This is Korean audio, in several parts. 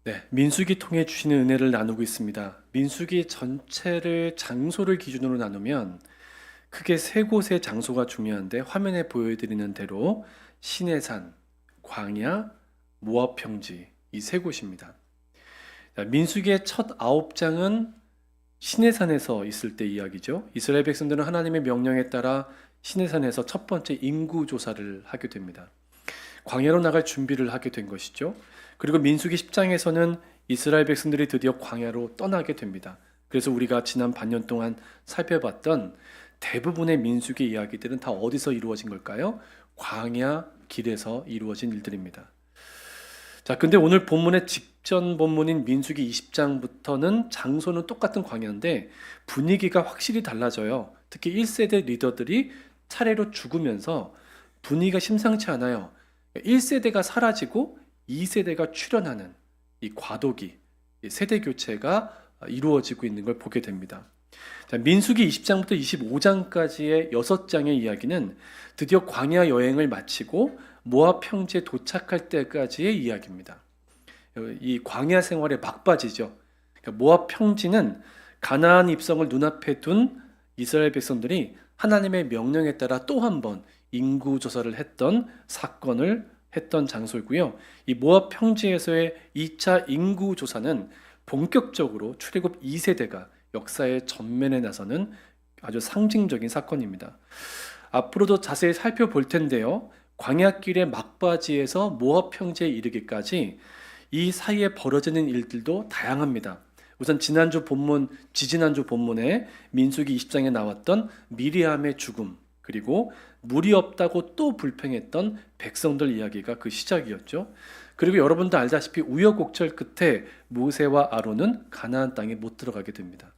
네, 민수기 통해 주시는 은혜를 나누고 있습니다. 민수기 전체를 장소를 기준으로 나누면 크게 세 곳의 장소가 중요한데 화면에 보여드리는 대로 시내산, 광야, 모압 평지 이 세 곳입니다. 민수기의 첫 9장은 시내산에서 있을 때 이야기죠. 이스라엘 백성들은 하나님의 명령에 따라 시내산에서 첫 번째 인구 조사를 하게 됩니다. 광야로 나갈 준비를 하게 된 것이죠. 그리고 민수기 10장에서는 이스라엘 백성들이 드디어 광야로 떠나게 됩니다. 그래서 우리가 지난 반년 동안 살펴봤던 대부분의 민수기 이야기들은 다 어디서 이루어진 걸까요? 광야 길에서 이루어진 일들입니다. 자, 근데 오늘 본문의 직전 본문인 민수기 20장부터는 장소는 똑같은 광야인데 분위기가 확실히 달라져요. 특히 1세대 리더들이 차례로 죽으면서 분위기가 심상치 않아요. 1세대가 사라지고 2세대가 출현하는 이 과도기, 이 세대 교체가 이루어지고 있는 걸 보게 됩니다. 자, 민수기 20장부터 25장까지의 6장의 이야기는 드디어 광야 여행을 마치고 모압 평지에 도착할 때까지의 이야기입니다. 이 광야 생활의 막바지죠. 그러니까 모압 평지는 가나안 입성을 눈앞에 둔 이스라엘 백성들이 하나님의 명령에 따라 또 한 번 인구 조사를 했던 사건을 했던 장소이고요. 이 모압 평지에서의 2차 인구 조사는 본격적으로 출애굽 2세대가 역사의 전면에 나서는 아주 상징적인 사건입니다. 앞으로도 자세히 살펴볼 텐데요. 광야길의 막바지에서 모압 평지에 이르기까지 이 사이에 벌어지는 일들도 다양합니다. 우선 지지난주 본문에 민수기 20장에 나왔던 미리암의 죽음, 그리고 물이 없다고 또 불평했던 백성들 이야기가 그 시작이었죠. 그리고 여러분도 알다시피 우여곡절 끝에 모세와 아론은 가나안 땅에 못 들어가게 됩니다.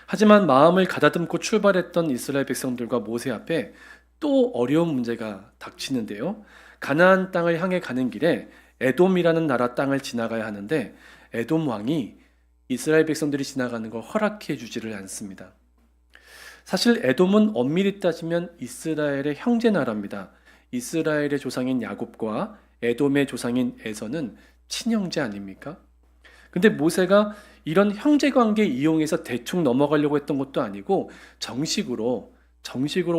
하지만 마음을 가다듬고 출발했던 이스라엘 백성들과 모세 앞에 또 어려운 문제가 닥치는데요. 가나안 땅을 향해 가는 길에 에돔이라는 나라 땅을 지나가야 하는데 에돔 왕이 이스라엘 백성들이 지나가는 걸 허락해 주지를 않습니다. 사실 에돔은 엄밀히 따지면 이스라엘의 형제 나라입니다. 이스라엘의 조상인 야곱과 에돔의 조상인 에서는 친형제 아닙니까? 근데 모세가 이런 형제 관계 이용해서 대충 넘어가려고 했던 것도 아니고 정식으로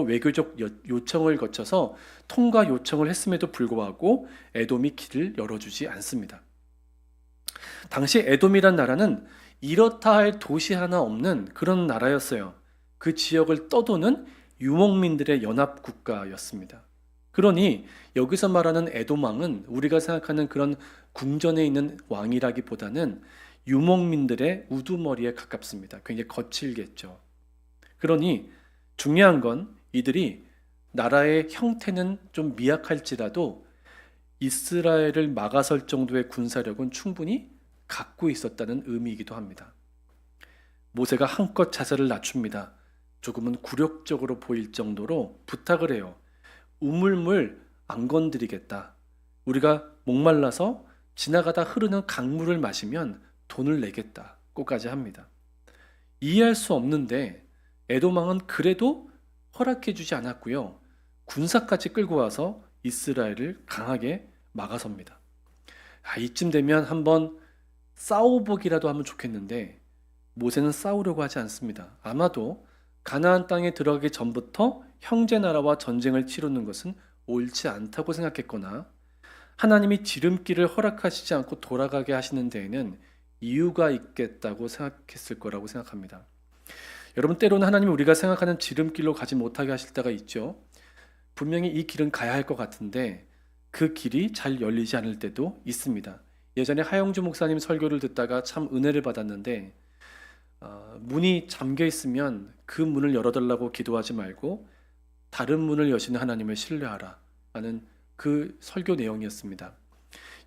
외교적 요청을 거쳐서 통과 요청을 했음에도 불구하고 에돔이 길을 열어주지 않습니다. 당시 에돔이란 나라는 이렇다 할 도시 하나 없는 그런 나라였어요. 그 지역을 떠도는 유목민들의 연합 국가였습니다. 그러니 여기서 말하는 에돔 왕은 우리가 생각하는 그런 궁전에 있는 왕이라기보다는 유목민들의 우두머리에 가깝습니다. 굉장히 거칠겠죠. 그러니 중요한 건 이들이 나라의 형태는 좀 미약할지라도 이스라엘을 막아설 정도의 군사력은 충분히 갖고 있었다는 의미이기도 합니다. 모세가 한껏 자세를 낮춥니다. 조금은 굴욕적으로 보일 정도로 부탁을 해요. 우물물 안 건드리겠다. 우리가 목말라서 지나가다 흐르는 강물을 마시면 돈을 내겠다. 꼬까지 합니다. 이해할 수 없는데 에돔 왕은 그래도 허락해 주지 않았고요. 군사까지 끌고 와서 이스라엘을 강하게 막아섭니다. 이쯤 되면 한번 싸워보기라도 하면 좋겠는데 모세는 싸우려고 하지 않습니다. 아마도 가나안 땅에 들어가기 전부터 형제 나라와 전쟁을 치르는 것은 옳지 않다고 생각했거나 하나님이 지름길을 허락하시지 않고 돌아가게 하시는 데에는 이유가 있겠다고 생각했을 거라고 생각합니다. 여러분, 때로는 하나님이 우리가 생각하는 지름길로 가지 못하게 하실 때가 있죠. 분명히 이 길은 가야 할 것 같은데 그 길이 잘 열리지 않을 때도 있습니다. 예전에 하영주 목사님 설교를 듣다가 참 은혜를 받았는데 문이 잠겨 있으면 그 문을 열어달라고 기도하지 말고 다른 문을 여시는 하나님을 신뢰하라 라는 그 설교 내용이었습니다.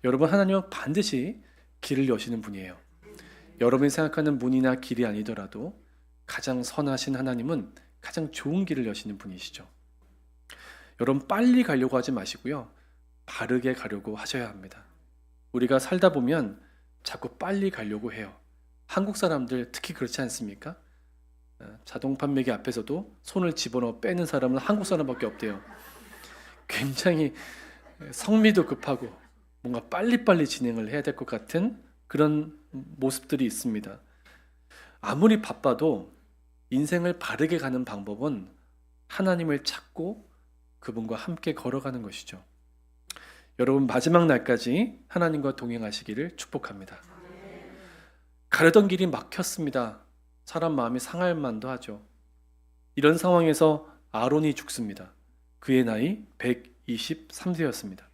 여러분, 하나님은 반드시 길을 여시는 분이에요. 여러분이 생각하는 문이나 길이 아니더라도 가장 선하신 하나님은 가장 좋은 길을 여시는 분이시죠. 여러분, 빨리 가려고 하지 마시고요. 바르게 가려고 하셔야 합니다. 우리가 살다 보면 자꾸 빨리 가려고 해요. 한국 사람들 특히 그렇지 않습니까? 자동 판매기 앞에서도 손을 집어넣어 빼는 사람은 한국 사람밖에 없대요. 굉장히 성미도 급하고 뭔가 빨리빨리 진행을 해야 될 것 같은 그런 모습들이 있습니다. 아무리 바빠도 인생을 바르게 가는 방법은 하나님을 찾고 그분과 함께 걸어가는 것이죠. 여러분, 마지막 날까지 하나님과 동행하시기를 축복합니다. 가려던 길이 막혔습니다. 사람 마음이 상할 만도 하죠. 이런 상황에서 아론이 죽습니다. 그의 나이 123세였습니다.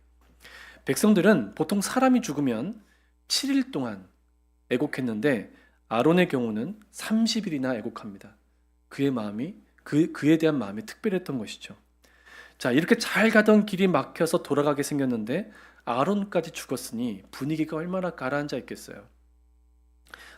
백성들은 보통 사람이 죽으면 7일 동안 애곡했는데 아론의 경우는 30일이나 애곡합니다. 그에 대한 마음이 특별했던 것이죠. 자, 이렇게 잘 가던 길이 막혀서 돌아가게 생겼는데 아론까지 죽었으니 분위기가 얼마나 가라앉아 있겠어요.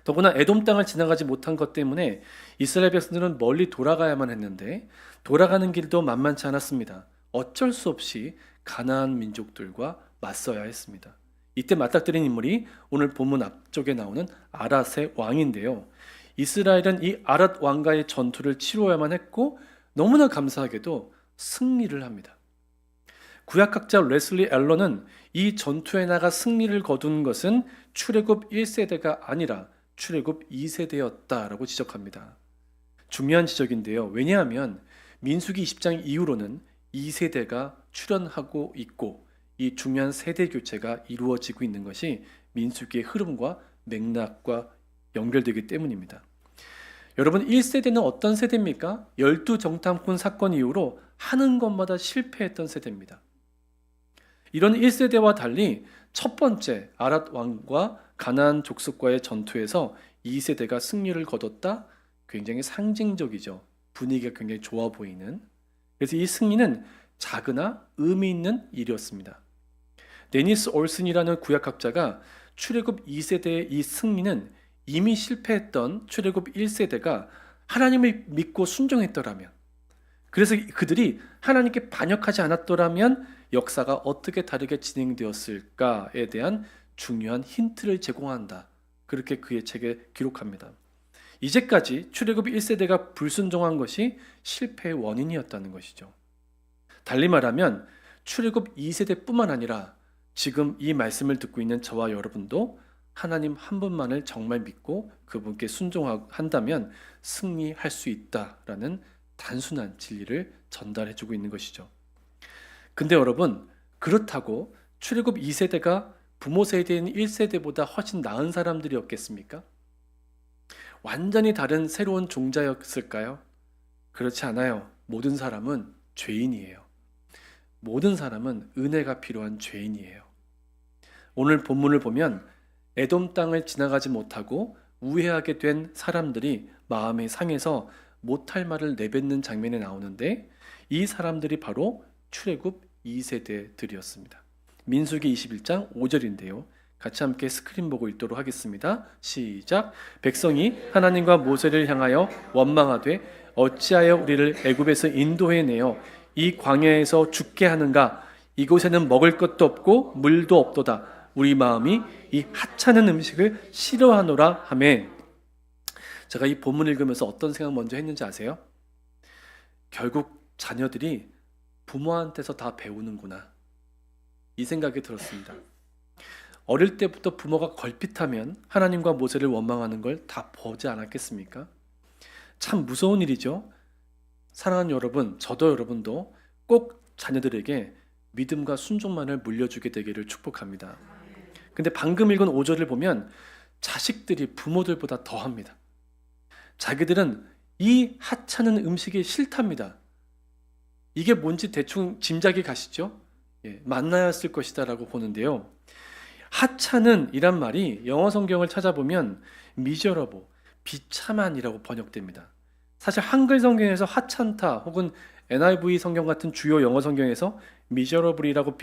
더구나 에돔 땅을 지나가지 못한 것 때문에 이스라엘 백성들은 멀리 돌아가야만 했는데 돌아가는 길도 만만치 않았습니다. 어쩔 수 없이 가나안 민족들과 맞서야 했습니다. 이때 맞닥뜨린 인물이 오늘 본문 앞쪽에 나오는 아랏의 왕인데요. 이스라엘은 이 아랏 왕과의 전투를 치루어야만 했고 너무나 감사하게도 승리를 합니다. 구약학자 레슬리 앨런은 이 전투에 나가 승리를 거둔 것은 출애굽 1세대가 아니라 출애굽 2세대였다라고 지적합니다. 중요한 지적인데요. 왜냐하면 민수기 20장 이후로는 2세대가 출현하고 있고 이 중요한 세대 교체가 이루어지고 있는 것이 민수기의 흐름과 맥락과 연결되기 때문입니다. 여러분, 1세대는 어떤 세대입니까? 12정탐꾼 사건 이후로 하는 것마다 실패했던 세대입니다. 이런 1세대와 달리 첫 번째 아랏 왕과 가나안 족속과의 전투에서 2세대가 승리를 거뒀다. 굉장히 상징적이죠. 분위기가 굉장히 좋아 보이는. 그래서 이 승리는 작으나 의미 있는 일이었습니다. 데니스 올슨이라는 구약학자가 출애굽 2세대의 이 승리는 이미 실패했던 출애굽 1세대가 하나님을 믿고 순종했더라면, 그래서 그들이 하나님께 반역하지 않았더라면 역사가 어떻게 다르게 진행되었을까에 대한 중요한 힌트를 제공한다. 그렇게 그의 책에 기록합니다. 이제까지 출애굽 1세대가 불순종한 것이 실패의 원인이었다는 것이죠. 달리 말하면 출애굽 2세대뿐만 아니라 지금 이 말씀을 듣고 있는 저와 여러분도 하나님 한 분만을 정말 믿고 그분께 순종한다면 승리할 수 있다라는 단순한 진리를 전달해주고 있는 것이죠. 근데 여러분, 그렇다고 출애굽 2세대가 부모 세대인 1세대보다 훨씬 나은 사람들이었겠습니까? 완전히 다른 새로운 종자였을까요? 그렇지 않아요. 모든 사람은 죄인이에요. 모든 사람은 은혜가 필요한 죄인이에요. 오늘 본문을 보면 에돔 땅을 지나가지 못하고 우회하게 된 사람들이 마음이 상해서 못할 말을 내뱉는 장면이 나오는데 이 사람들이 바로 출애굽 2세대들이었습니다. 민수기 21장 5절인데요. 같이 함께 스크린 보고 읽도록 하겠습니다. 시작. 백성이 하나님과 모세를 향하여 원망하되 어찌하여 우리를 애굽에서 인도해내어 이 광야에서 죽게 하는가? 이곳에는 먹을 것도 없고 물도 없도다. 우리 마음이 이 하찮은 음식을 싫어하노라 하매. 제가 이 본문 읽으면서 어떤 생각 먼저 했는지 아세요? 결국 자녀들이 부모한테서 다 배우는구나, 이 생각이 들었습니다. 어릴 때부터 부모가 걸핏하면 하나님과 모세를 원망하는 걸 다 보지 않았겠습니까? 참 무서운 일이죠. 사랑하는 여러분, 저도 여러분도 꼭 자녀들에게 믿음과 순종만을 물려주게 되기를 축복합니다. 근데 방금 읽은 5절을 보면 자식들이 부모들보다 더합니다. 자기들은 이 하찮은 음식이 싫답니다. 이게 뭔지 대충 짐작이 가시죠? 만나였을 것이다 라고 보는데요. 하찮은 이란 말이 영어 성경을 찾아보면 miserable, 비참한이라고 번역됩니다. 사실 한글 성경에서 하찮다 혹은 NIV 성경 같은 주요 영어 성경에서 miserable이라고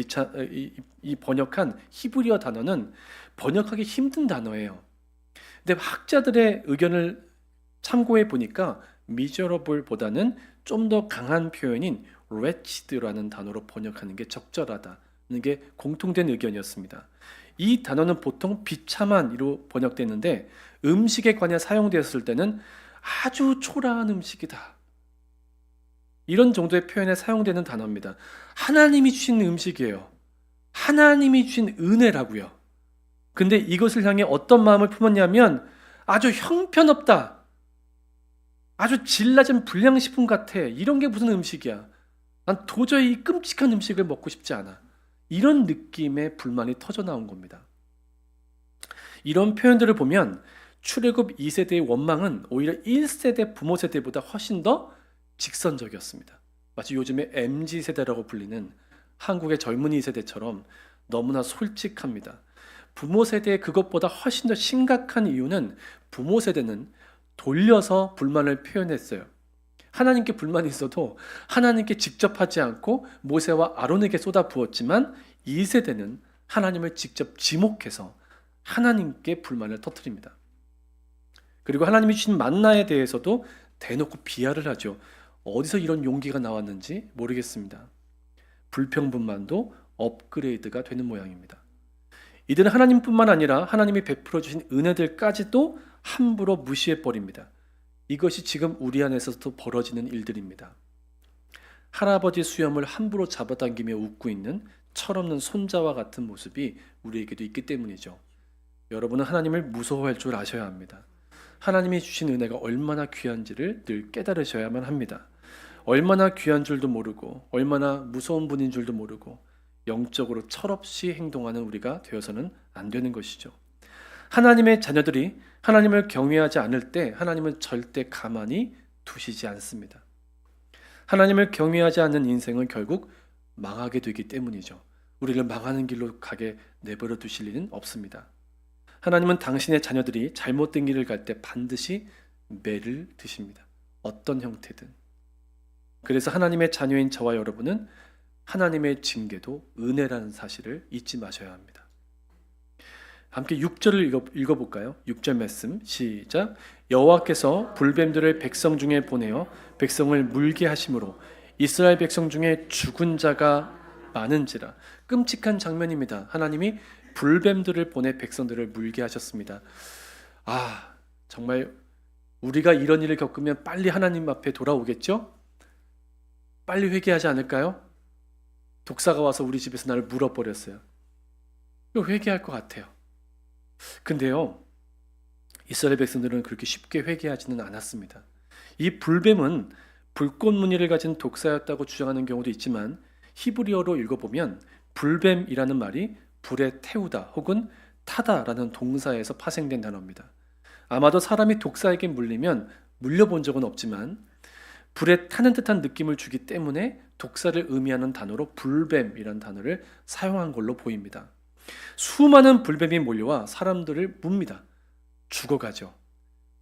이 번역한 히브리어 단어는 번역하기 힘든 단어예요. 근데 학자들의 의견을 참고해 보니까 miserable보다는 좀 더 강한 표현인 wretched라는 단어로 번역하는 게 적절하다는 게 공통된 의견이었습니다. 이 단어는 보통 비참한이로 번역됐는데 음식에 관해 사용되었을 때는 아주 초라한 음식이다, 이런 정도의 표현에 사용되는 단어입니다. 하나님이 주신 음식이에요. 하나님이 주신 은혜라고요. 근데 이것을 향해 어떤 마음을 품었냐면 아주 형편없다. 아주 질 낮은 불량식품 같아. 이런 게 무슨 음식이야. 난 도저히 이 끔찍한 음식을 먹고 싶지 않아. 이런 느낌의 불만이 터져 나온 겁니다. 이런 표현들을 보면 출애굽 2세대의 원망은 오히려 1세대 부모 세대보다 훨씬 더 직선적이었습니다. 마치 요즘에 MZ세대라고 불리는 한국의 젊은이 세대처럼 너무나 솔직합니다. 부모 세대의 그것보다 훨씬 더 심각한 이유는 부모 세대는 돌려서 불만을 표현했어요. 하나님께 불만이 있어도 하나님께 직접 하지 않고 모세와 아론에게 쏟아부었지만 2세대는 하나님을 직접 지목해서 하나님께 불만을 터뜨립니다. 그리고 하나님이 주신 만나에 대해서도 대놓고 비하를 하죠. 어디서 이런 용기가 나왔는지 모르겠습니다. 불평분만도 업그레이드가 되는 모양입니다. 이들은 하나님뿐만 아니라 하나님이 베풀어 주신 은혜들까지도 함부로 무시해 버립니다. 이것이 지금 우리 안에서도 벌어지는 일들입니다. 할아버지 수염을 함부로 잡아당기며 웃고 있는 철없는 손자와 같은 모습이 우리에게도 있기 때문이죠. 여러분은 하나님을 무서워할 줄 아셔야 합니다. 하나님이 주신 은혜가 얼마나 귀한지를 늘 깨달으셔야만 합니다. 얼마나 귀한 줄도 모르고 얼마나 무서운 분인 줄도 모르고 영적으로 철없이 행동하는 우리가 되어서는 안 되는 것이죠. 하나님의 자녀들이 하나님을 경외하지 않을 때 하나님은 절대 가만히 두시지 않습니다. 하나님을 경외하지 않는 인생은 결국 망하게 되기 때문이죠. 우리를 망하는 길로 가게 내버려 두실 리는 없습니다. 하나님은 당신의 자녀들이 잘못된 길을 갈 때 반드시 매를 드십니다. 어떤 형태든. 그래서 하나님의 자녀인 저와 여러분은 하나님의 징계도 은혜라는 사실을 잊지 마셔야 합니다. 함께 6절을 읽어볼까요? 6절 말씀 시작. 여호와께서 불뱀들을 백성 중에 보내어 백성을 물게 하심으로 이스라엘 백성 중에 죽은 자가 많은지라. 끔찍한 장면입니다. 하나님이 불뱀들을 보내 백성들을 물게 하셨습니다. 정말 우리가 이런 일을 겪으면 빨리 하나님 앞에 돌아오겠죠? 빨리 회개하지 않을까요? 독사가 와서 우리 집에서 나를 물어버렸어요. 회개할 것 같아요. 근데요, 이스라엘 백성들은 그렇게 쉽게 회개하지는 않았습니다. 이 불뱀은 불꽃 무늬를 가진 독사였다고 주장하는 경우도 있지만 히브리어로 읽어보면 불뱀이라는 말이 불에 태우다 혹은 타다라는 동사에서 파생된 단어입니다. 아마도 사람이 독사에게 물리면 물려본 적은 없지만 불에 타는 듯한 느낌을 주기 때문에 독사를 의미하는 단어로 불뱀이라는 단어를 사용한 걸로 보입니다. 수많은 불뱀이 몰려와 사람들을 뭅니다. 죽어가죠.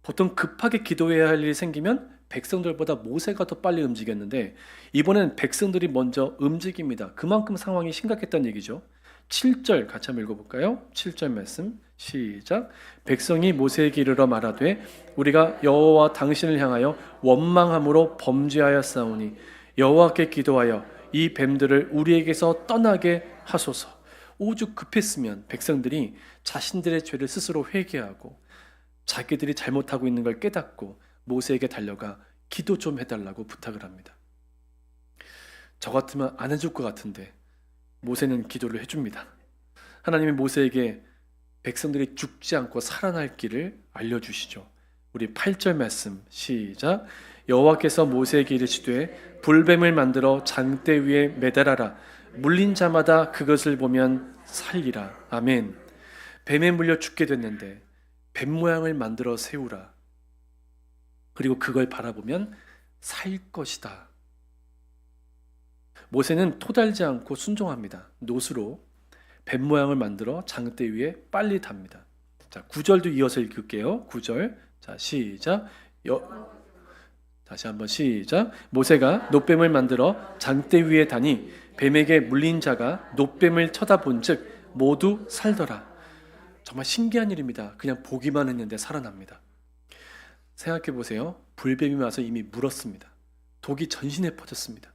보통 급하게 기도해야 할 일이 생기면 백성들보다 모세가 더 빨리 움직였는데 이번엔 백성들이 먼저 움직입니다. 그만큼 상황이 심각했다는 얘기죠. 7절 같이 한번 읽어볼까요? 7절 말씀 시작. 백성이 모세에게 이르러 말하되 우리가 여호와 당신을 향하여 원망함으로 범죄하였사오니 여호와께 기도하여 이 뱀들을 우리에게서 떠나게 하소서. 오죽 급했으면 백성들이 자신들의 죄를 스스로 회개하고 자기들이 잘못하고 있는 걸 깨닫고 모세에게 달려가 기도 좀 해달라고 부탁을 합니다. 저 같으면 안 해줄 것 같은데 모세는 기도를 해줍니다. 하나님이 모세에게 백성들이 죽지 않고 살아날 길을 알려주시죠. 우리 8절 말씀 시작. 여호와께서 모세에게 이르시되 불뱀을 만들어 장대 위에 매달아라. 물린 자마다 그것을 보면 살리라. 아멘. 뱀에 물려 죽게 됐는데 뱀 모양을 만들어 세우라. 그리고 그걸 바라보면 살 것이다. 모세는 토달지 않고 순종합니다. 노수로 뱀 모양을 만들어 장대 위에 빨리 답니다. 자, 9절도 이어서 읽을게요. 9절. 자, 시작. 다시 한번 시작. 모세가 놋뱀을 만들어 장대 위에 다니 뱀에게 물린 자가 놋뱀을 쳐다본즉 모두 살더라. 정말 신기한 일입니다. 그냥 보기만 했는데 살아납니다. 생각해 보세요. 불뱀이 와서 이미 물었습니다. 독이 전신에 퍼졌습니다.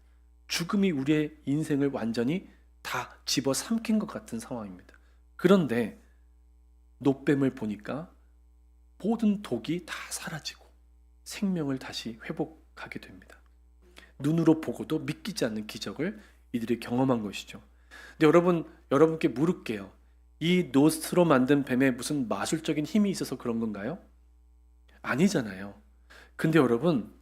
죽음이 우리의 인생을 완전히 다 집어삼킨 것 같은 상황입니다. 그런데 놋뱀을 보니까 모든 독이 다 사라지고 생명을 다시 회복하게 됩니다. 눈으로 보고도 믿기지 않는 기적을 이들이 경험한 것이죠. 근데 여러분께 물을게요. 이 노스로 만든 뱀에 무슨 마술적인 힘이 있어서 그런 건가요? 아니잖아요. 근데 여러분,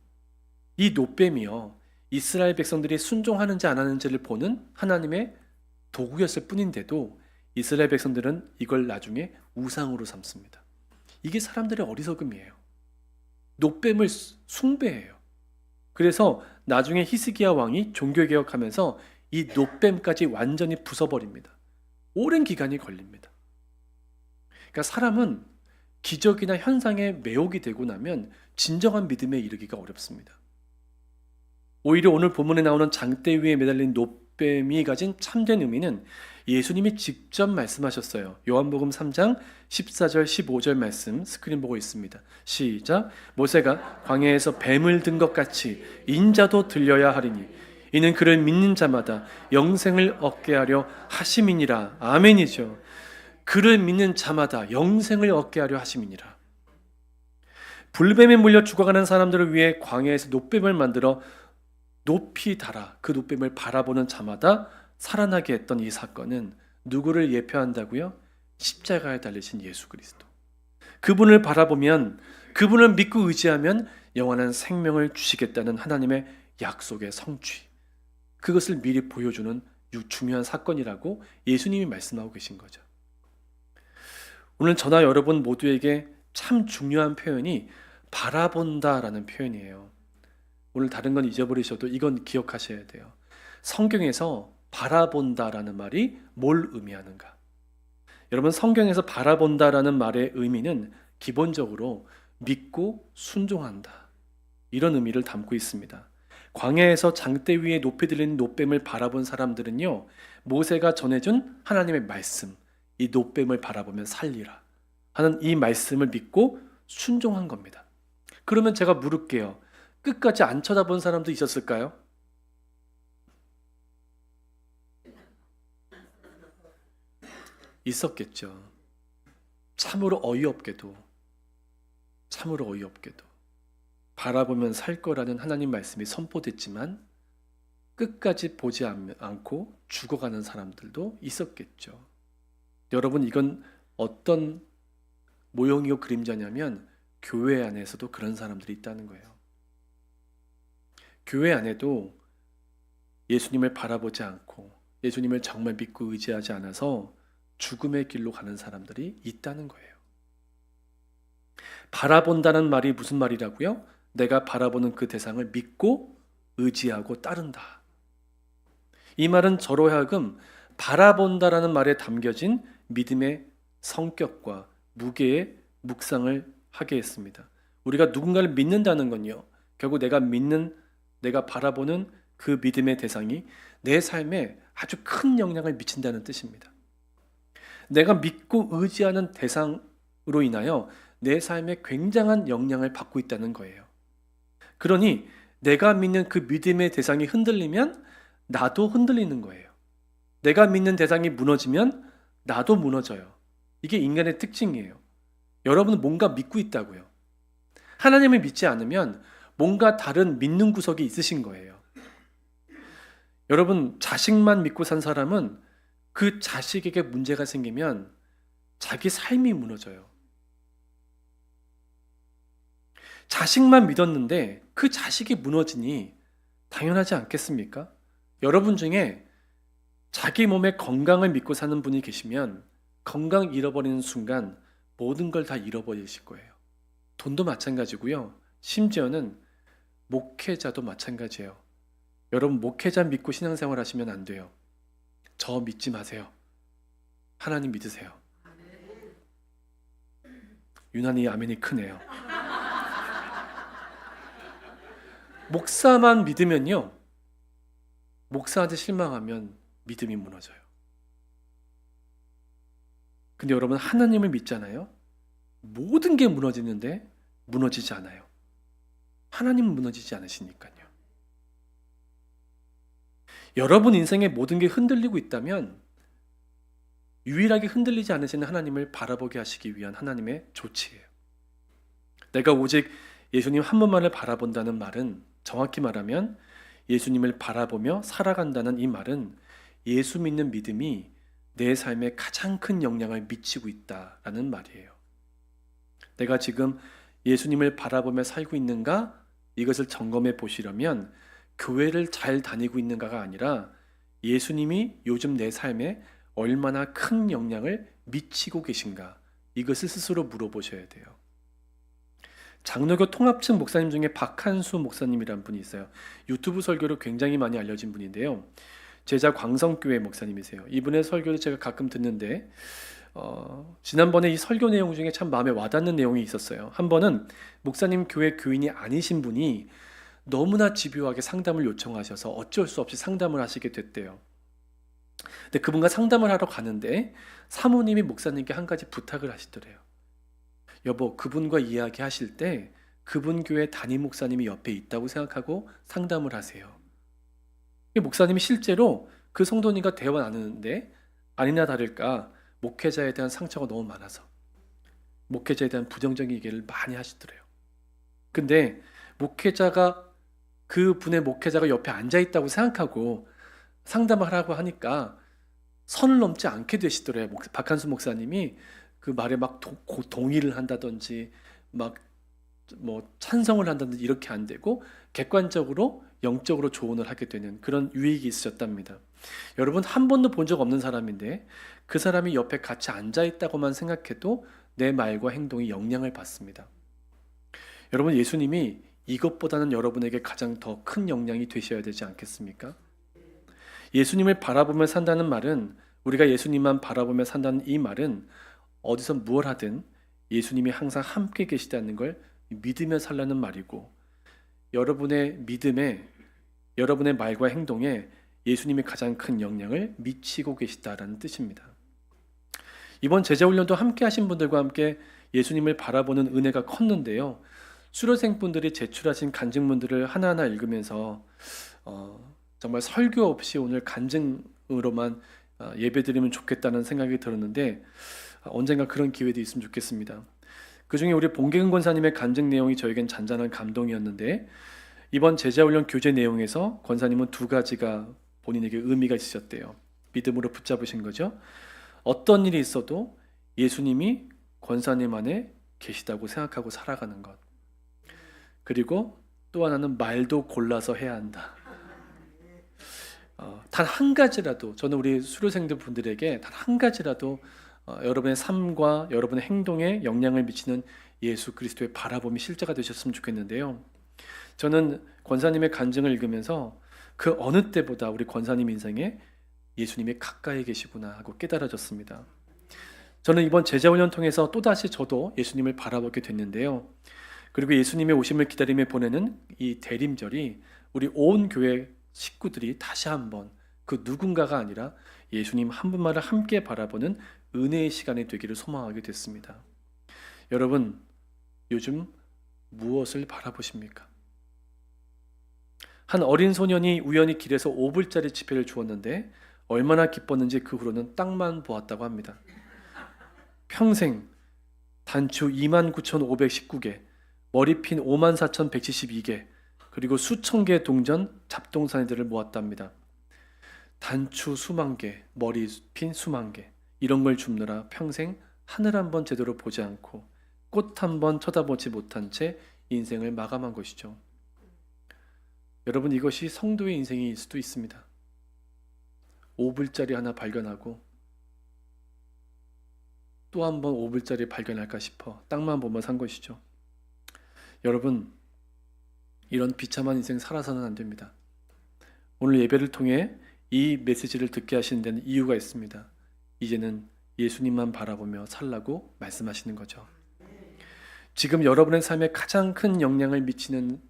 이 노뱀이요, 이스라엘 백성들이 순종하는지 안 하는지를 보는 하나님의 도구였을 뿐인데도 이스라엘 백성들은 이걸 나중에 우상으로 삼습니다. 이게 사람들의 어리석음이에요. 노뱀을 숭배해요. 그래서 나중에 히스기야 왕이 종교개혁하면서 이 노뱀까지 완전히 부숴버립니다. 오랜 기간이 걸립니다. 그러니까 사람은 기적이나 현상에 매혹이 되고 나면 진정한 믿음에 이르기가 어렵습니다. 오히려 오늘 본문에 나오는 장대 위에 매달린 노뱀이 가진 참된 의미는 예수님이 직접 말씀하셨어요. 요한복음 3장 14절 15절 말씀 스크린 보고 있습니다. 시작. 모세가 광야에서 뱀을 든 것 같이 인자도 들려야 하리니 이는 그를 믿는 자마다 영생을 얻게 하려 하심이니라. 아멘이죠. 그를 믿는 자마다 영생을 얻게 하려 하심이니라. 불뱀에 물려 죽어가는 사람들을 위해 광야에서 노뱀을 만들어 높이 달아 그 노뱀을 바라보는 자마다 살아나게 했던 이 사건은 누구를 예표한다고요? 십자가에 달리신 예수 그리스도. 그분을 바라보면, 그분을 믿고 의지하면 영원한 생명을 주시겠다는 하나님의 약속의 성취, 그것을 미리 보여주는 중요한 사건이라고 예수님이 말씀하고 계신 거죠. 오늘 저나 여러분 모두에게 참 중요한 표현이 바라본다라는 표현이에요. 오늘 다른 건 잊어버리셔도 이건 기억하셔야 돼요. 성경에서 바라본다라는 말이 뭘 의미하는가? 여러분, 성경에서 바라본다라는 말의 의미는 기본적으로 믿고 순종한다, 이런 의미를 담고 있습니다. 광야에서 장대 위에 높이 들린 노뱀을 바라본 사람들은요, 모세가 전해준 하나님의 말씀, 이 노뱀을 바라보면 살리라 하는 이 말씀을 믿고 순종한 겁니다. 그러면 제가 물을게요. 끝까지 안 쳐다본 사람도 있었을까요? 있었겠죠. 참으로 어이없게도 바라보면 살 거라는 하나님 말씀이 선포됐지만 끝까지 보지 않고 죽어가는 사람들도 있었겠죠. 여러분, 이건 어떤 모형이고 그림자냐면 교회 안에서도 그런 사람들이 있다는 거예요. 교회 안에도 예수님을 바라보지 않고 예수님을 정말 믿고 의지하지 않아서 죽음의 길로 가는 사람들이 있다는 거예요. 바라본다는 말이 무슨 말이라고요? 내가 바라보는 그 대상을 믿고 의지하고 따른다. 이 말은 저로 하여금 바라본다라는 말에 담겨진 믿음의 성격과 무게의 묵상을 하게 했습니다. 우리가 누군가를 믿는다는 건요, 결국 내가 바라보는 그 믿음의 대상이 내 삶에 아주 큰 영향을 미친다는 뜻입니다. 내가 믿고 의지하는 대상으로 인하여 내 삶에 굉장한 영향을 받고 있다는 거예요. 그러니 내가 믿는 그 믿음의 대상이 흔들리면 나도 흔들리는 거예요. 내가 믿는 대상이 무너지면 나도 무너져요. 이게 인간의 특징이에요. 여러분은 뭔가 믿고 있다고요. 하나님을 믿지 않으면 뭔가 다른 믿는 구석이 있으신 거예요. 여러분, 자식만 믿고 산 사람은 그 자식에게 문제가 생기면 자기 삶이 무너져요. 자식만 믿었는데 그 자식이 무너지니 당연하지 않겠습니까? 여러분 중에 자기 몸의 건강을 믿고 사는 분이 계시면 건강 잃어버리는 순간 모든 걸 다 잃어버리실 거예요. 돈도 마찬가지고요. 심지어는 목회자도 마찬가지예요. 여러분, 목회자 믿고 신앙생활 하시면 안 돼요. 저 믿지 마세요. 하나님 믿으세요. 유난히 아멘이 크네요. 목사만 믿으면요, 목사한테 실망하면 믿음이 무너져요. 근데 여러분, 하나님을 믿잖아요. 모든 게 무너지는데 무너지지 않아요. 하나님은 무너지지 않으시니까요. 여러분 인생의 모든 게 흔들리고 있다면 유일하게 흔들리지 않으시는 하나님을 바라보게 하시기 위한 하나님의 조치예요. 내가 오직 예수님 한 분만을 바라본다는 말은, 정확히 말하면 예수님을 바라보며 살아간다는 이 말은 예수 믿는 믿음이 내 삶에 가장 큰 영향을 미치고 있다라는 말이에요. 내가 지금 예수님을 바라보며 살고 있는가? 이것을 점검해 보시려면 교회를 잘 다니고 있는가가 아니라 예수님이 요즘 내 삶에 얼마나 큰 영향을 미치고 계신가? 이것을 스스로 물어보셔야 돼요. 장로교 통합측 목사님 중에 박한수 목사님이란 분이 있어요. 유튜브 설교로 굉장히 많이 알려진 분인데요. 제자 광성교회 목사님이세요. 이분의 설교를 제가 가끔 듣는데 지난번에 이 설교 내용 중에 참 마음에 와닿는 내용이 있었어요. 한 번은 목사님 교회 교인이 아니신 분이 너무나 집요하게 상담을 요청하셔서 어쩔 수 없이 상담을 하시게 됐대요. 근데 그분과 상담을 하러 가는데 사모님이 목사님께 한 가지 부탁을 하시더래요. 여보, 그분과 이야기하실 때 그분 교회 담임 목사님이 옆에 있다고 생각하고 상담을 하세요. 목사님이 실제로 그 성도님과 대화 나누는데 아니나 다를까 목회자에 대한 상처가 너무 많아서 목회자에 대한 부정적인 얘기를 많이 하시더래요. 근데 그분의 목회자가 옆에 앉아 있다고 생각하고 상담을 하라고 하니까 선을 넘지 않게 되시더래요. 박한수 목사님이 그 말에 막 동의를 한다든지 막 뭐 찬성을 한다든지 이렇게 안 되고 객관적으로 영적으로 조언을 하게 되는 그런 유익이 있으셨답니다. 여러분, 한 번도 본 적 없는 사람인데 그 사람이 옆에 같이 앉아 있다고만 생각해도 내 말과 행동이 영향을 받습니다. 여러분, 예수님이 이것보다는 여러분에게 가장 더 큰 영향이 되셔야 되지 않겠습니까? 예수님을 바라보며 산다는 말은, 우리가 예수님만 바라보며 산다는 이 말은 어디서 무엇 하든 예수님이 항상 함께 계시다는 걸 믿으며 살라는 말이고, 여러분의 믿음에, 여러분의 말과 행동에 예수님이 가장 큰 영향을 미치고 계시다라는 뜻입니다. 이번 제자훈련도 함께 하신 분들과 함께 예수님을 바라보는 은혜가 컸는데요. 수료생분들이 제출하신 간증문들을 하나하나 읽으면서 정말 설교 없이 오늘 간증으로만 예배드리면 좋겠다는 생각이 들었는데 언젠가 그런 기회도 있으면 좋겠습니다. 그 중에 우리 봉계근 권사님의 간증 내용이 저에겐 잔잔한 감동이었는데, 이번 제자훈련 교재 내용에서 권사님은 두 가지가 본인에게 의미가 있으셨대요. 믿음으로 붙잡으신 거죠. 어떤 일이 있어도 예수님이 권사님 안에 계시다고 생각하고 살아가는 것. 그리고 또 하나는 말도 골라서 해야 한다. 단 한 가지라도, 저는 우리 수료생들 분들에게 단 한 가지라도 여러분의 삶과 여러분의 행동에 영향을 미치는 예수 그리스도의 바라봄이 실제가 되셨으면 좋겠는데요. 저는 권사님의 간증을 읽으면서 그 어느 때보다 우리 권사님 인생에 예수님이 가까이 계시구나 하고 깨달아졌습니다. 저는 이번 제자훈련 통해서 또다시 저도 예수님을 바라보게 됐는데요. 그리고 예수님의 오심을 기다리며 보내는 이 대림절이 우리 온 교회 식구들이 다시 한번 그 누군가가 아니라 예수님 한 분만을 함께 바라보는 은혜의 시간이 되기를 소망하게 됐습니다. 여러분, 요즘 무엇을 바라보십니까? 한 어린 소년이 우연히 길에서 5불짜리 지폐를 주었는데 얼마나 기뻤는지 그 후로는 땅만 보았다고 합니다. 평생 단추 29,519개, 머리핀 54,172개, 그리고 수천 개의 동전, 잡동사니들을 모았답니다. 단추 수만 개, 머리핀 수만 개, 이런 걸 줍느라 평생 하늘 한 번 제대로 보지 않고 꽃 한 번 쳐다보지 못한 채 인생을 마감한 것이죠. 여러분, 이것이 성도의 인생일 수도 있습니다. 5불짜리 하나 발견하고 또 한 번 5불짜리 발견할까 싶어 땅만 보며 산 것이죠. 여러분, 이런 비참한 인생 살아서는 안 됩니다. 오늘 예배를 통해 이 메시지를 듣게 하시는 데는 이유가 있습니다. 이제는 예수님만 바라보며 살라고 말씀하시는 거죠. 지금 여러분의 삶에 가장 큰 영향을 미치는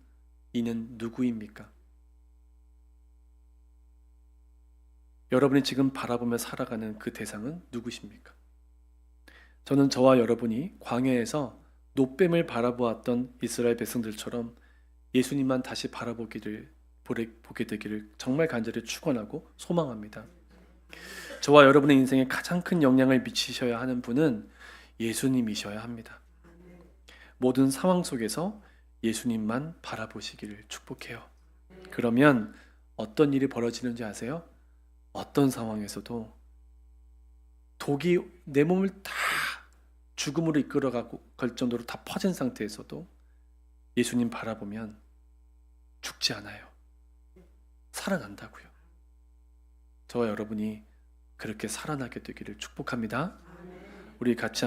이는 누구입니까? 여러분이 지금 바라보며 살아가는 그 대상은 누구십니까? 저는 저와 여러분이 광야에서 놋뱀을 바라보았던 이스라엘 백성들처럼 예수님만 다시 보게 되기를 정말 간절히 축원하고 소망합니다. 저와 여러분의 인생에 가장 큰 영향을 미치셔야 하는 분은 예수님이셔야 합니다. 모든 상황 속에서 예수님만 바라보시기를 축복해요. 그러면 어떤 일이 벌어지는지 아세요? 어떤 상황에서도 독이 내 몸을 다 죽음으로 이끌어가고 갈 정도로 다 퍼진 상태에서도 예수님 바라보면 죽지 않아요. 살아난다고요. 저와 여러분이 그렇게 살아나게 되기를 축복합니다. 우리 같이